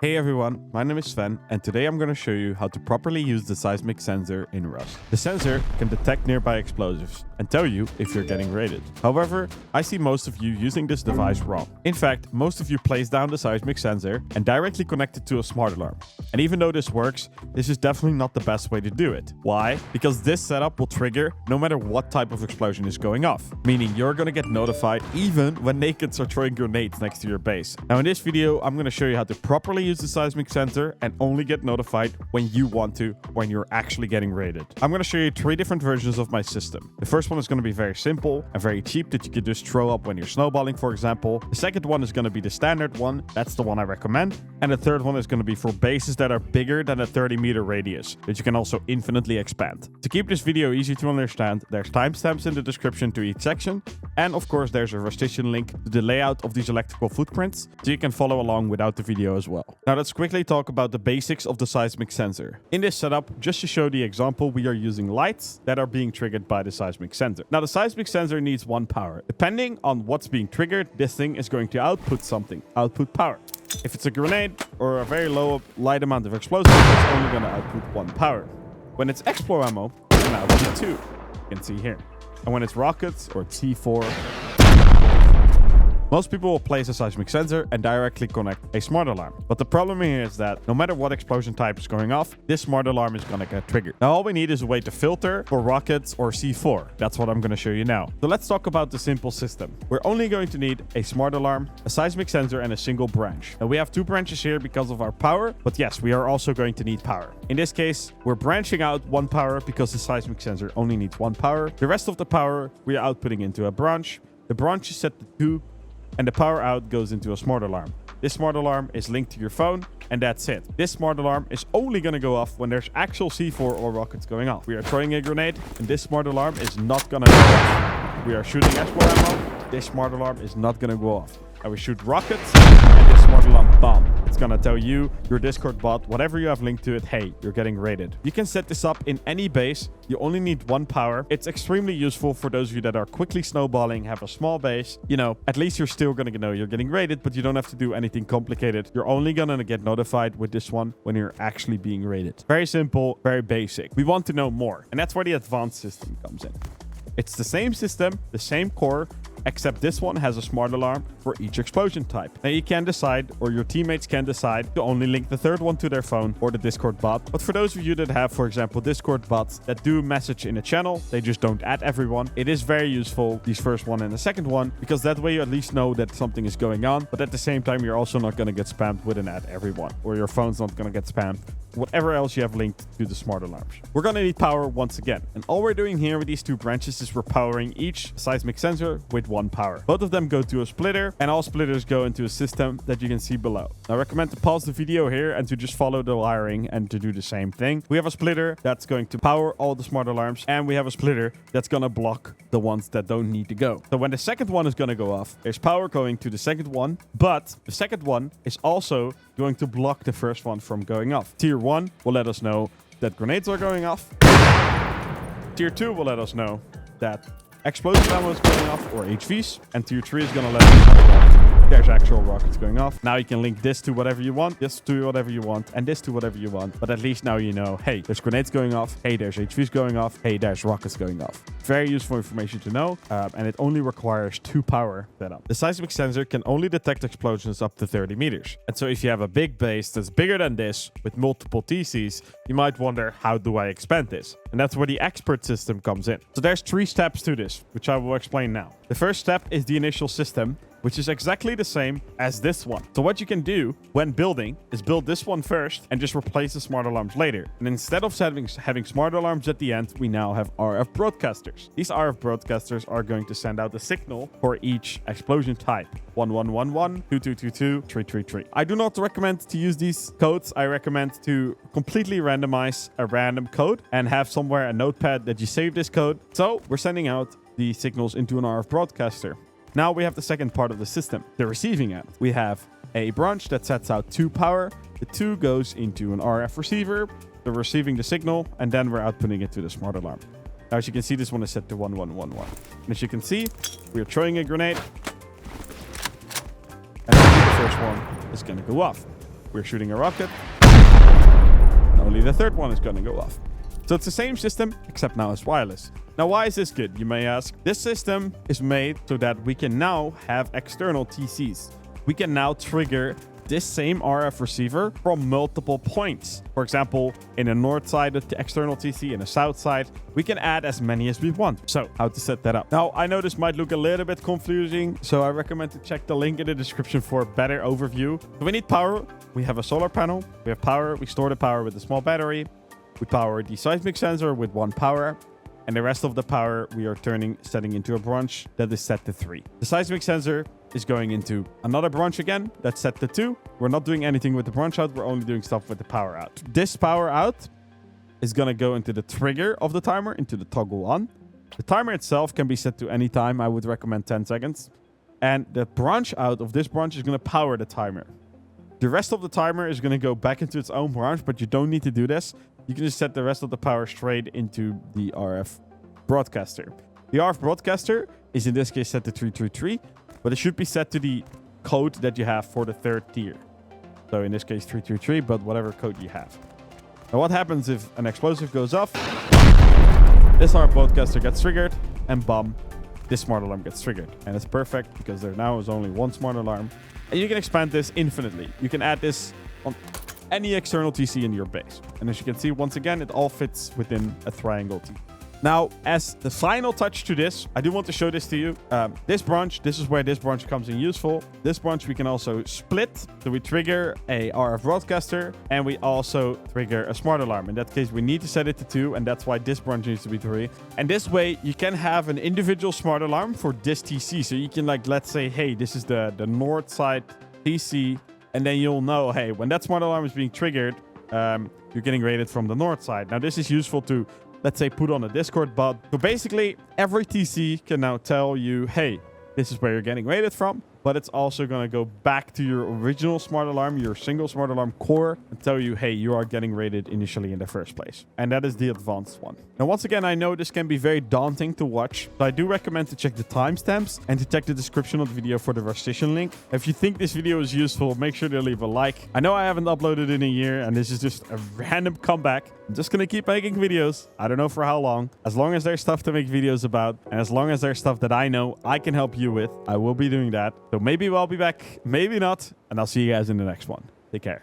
Hey everyone, my name is Sven, and today I'm going to show you how to properly use the seismic sensor in Rust. The sensor can detect nearby explosives and tell you if you're getting raided. However, I see most of you using this device wrong. In fact, most of you place down the seismic sensor and directly connect it to a smart alarm. And even though this works, this is definitely not the best way to do it. Why? Because this setup will trigger no matter what type of explosion is going off, meaning you're going to get notified even when nakeds are throwing grenades next to your base. Now in this video, I'm going to show you how to properly use the seismic sensor and only get notified when you want to, when you're actually getting raided. I'm going to show you 3 different versions of my system. The first one is going to be very simple and very cheap that you could just throw up when you're snowballing, for example. The second one is going to be the standard one. That's the one I recommend. And the third one is going to be for bases that are bigger than a 30-meter radius that you can also infinitely expand. To keep this video easy to understand, there's timestamps in the description to each section. And of course, there's a Rustition link to the layout of these electrical footprints so you can follow along without the video as well. Now let's quickly talk about the basics of the seismic sensor. In this setup, just to show the example, we are using lights that are being triggered by the seismic sensor. Now the seismic sensor needs 1 power. Depending on what's being triggered, this thing is going to output something, output power. If it's a grenade or a very light amount of explosives, it's only going to output 1 power. When it's Explo ammo, it's going to output 2. You can see here. And when it's rockets or C4, most people will place a seismic sensor and directly connect a smart alarm. But the problem here is that no matter what explosion type is going off, this smart alarm is going to get triggered. Now all we need is a way to filter for rockets or C4. That's what I'm going to show you now. So let's talk about the simple system. We're only going to need a smart alarm, a seismic sensor, and a single branch. Now we have 2 branches here because of our power, but yes, we are also going to need power. In this case, we're branching out 1 power because the seismic sensor only needs 1 power. The rest of the power we are outputting into a branch. The branch is set to 2. And the power out goes into a smart alarm. This smart alarm is linked to your phone, and that's it. This smart alarm is only going to go off when there's actual C4 or rockets going off. We are throwing a grenade, and this smart alarm is not going to go off. We are shooting Explo ammo. This smart alarm is not going to go off. And we shoot rockets, and this smart alarm bomb. It's going to tell you, your Discord bot, whatever you have linked to it, hey, you're getting raided. You can set this up in any base. You only need 1 power. It's extremely useful for those of you that are quickly snowballing, have a small base. You know, at least you're still going to know you're getting raided, but you don't have to do anything complicated. You're only going to get notified with this one when you're actually being raided. Very simple, very basic. We want to know more, and that's where the advanced system comes in. It's the same system, the same core, except this one has a smart alarm for each explosion type. Now you can decide, or your teammates can decide, to only link the third one to their phone or the Discord bot. But for those of you that have, for example, Discord bots that do message in a channel, they just don't add everyone. It is very useful, these first one and the second one, because that way you at least know that something is going on. But at the same time, you're also not going to get spammed with an add everyone, or your phone's not going to get spammed. Whatever else you have linked to the smart alarms. We're going to need power once again. And all we're doing here with these 2 branches is we're powering each seismic sensor with 1 power. Both of them go to a splitter, and all splitters go into a system that you can see below. I recommend to pause the video here and to just follow the wiring and to do the same thing. We have a splitter that's going to power all the smart alarms, and we have a splitter that's going to block the ones that don't need to go. So when the second one is going to go off, there's power going to the second one, but the second one is also going to block the first one from going off. Tier 1 will let us know that grenades are going off. Tier 2 will let us know that explosive ammo is going off, or HVs. And Tier 3 is going to let us know that there's actual rockets going off. Now you can link this to whatever you want, this to whatever you want, and this to whatever you want. But at least now you know, hey, there's grenades going off. Hey, there's HVs going off. Hey, there's rockets going off. Very useful information to know, and it only requires 2 power setup. The seismic sensor can only detect explosions up to 30 meters. And so if you have a big base that's bigger than this with multiple TCs, you might wonder, how do I expand this? And that's where the expert system comes in. So there's 3 steps to this, which I will explain now. The first step is the initial system, which is exactly the same as this one. So what you can do when building is build this one first and just replace the smart alarms later. And instead of having smart alarms at the end, we now have RF broadcasters. These RF broadcasters are going to send out a signal for each explosion type. 1111, 2222, 333. I do not recommend to use these codes. I recommend to completely randomize a random code and have somewhere a notepad that you save this code. So we're sending out the signals into an RF broadcaster. Now we have the second part of the system, the receiving end. We have a branch that sets out 2 power. The 2 goes into an RF receiver. They're receiving the signal, and then we're outputting it to the smart alarm. Now, as you can see, this one is set to 1111. And as you can see, we are throwing a grenade. And the first one is going to go off. we're shooting a rocket. And only the third one is going to go off. So it's the same system, except now it's wireless. Now, why is this good, you may ask? This system is made so that we can now have external TCs. We can now trigger this same RF receiver from multiple points. For example, in a north side of the external TC, in a south side, we can add as many as we want. So how to set that up? Now, I know this might look a little bit confusing, so I recommend to check the link in the description for a better overview. So we need power. We have a solar panel. We have power. We store the power with a small battery. We power the seismic sensor with 1 power. And the rest of the power we are setting into a branch that is set to 3. The seismic sensor is going into another branch again that's set to 2. We're not doing anything with the branch out. We're only doing stuff with the power out. This power out is going to go into the trigger of the timer, into the toggle on. The timer itself can be set to any time. I would recommend 10 seconds. And the branch out of this branch is going to power the timer. The rest of the timer is going to go back into its own branch, but you don't need to do this. You can just set the rest of the power straight into the RF broadcaster. The RF broadcaster is in this case set to 333, but it should be set to the code that you have for the 3rd tier. So in this case 333, but whatever code you have. Now what happens if an explosive goes off? This RF broadcaster gets triggered, and bam, this smart alarm gets triggered. And it's perfect because there now is only 1 smart alarm. And you can expand this infinitely. You can add this on any external TC in your base. And as you can see, once again, it all fits within a triangle TC. Now, as the final touch to this, I do want to show this to you. This branch, this is where this branch comes in useful. This branch we can also split. So we trigger a RF broadcaster and we also trigger a smart alarm. In that case, we need to set it to 2, and that's why this branch needs to be 3. And this way, you can have an individual smart alarm for this TC. So you can, like, let's say, hey, this is the north side TC. And then you'll know, hey, when that smart alarm is being triggered, you're getting rated from the north side. Now, this is useful to, let's say, put on a Discord bot. So basically, every TC can now tell you, hey, this is where you're getting rated from. But it's also going to go back to your original smart alarm, your single smart alarm core, and tell you, hey, you are getting rated initially in the first place. And that is the advanced one. Now, once again, I know this can be very daunting to watch, so I do recommend to check the timestamps and to check the description of the video for the registration link. If you think this video is useful, make sure to leave a like. I know I haven't uploaded in a year, and this is just a random comeback. I'm just going to keep making videos. I don't know for how long. As long as there's stuff to make videos about, and as long as there's stuff that I know I can help you with, I will be doing that. So maybe I'll be back, maybe not, and I'll see you guys in the next one. Take care.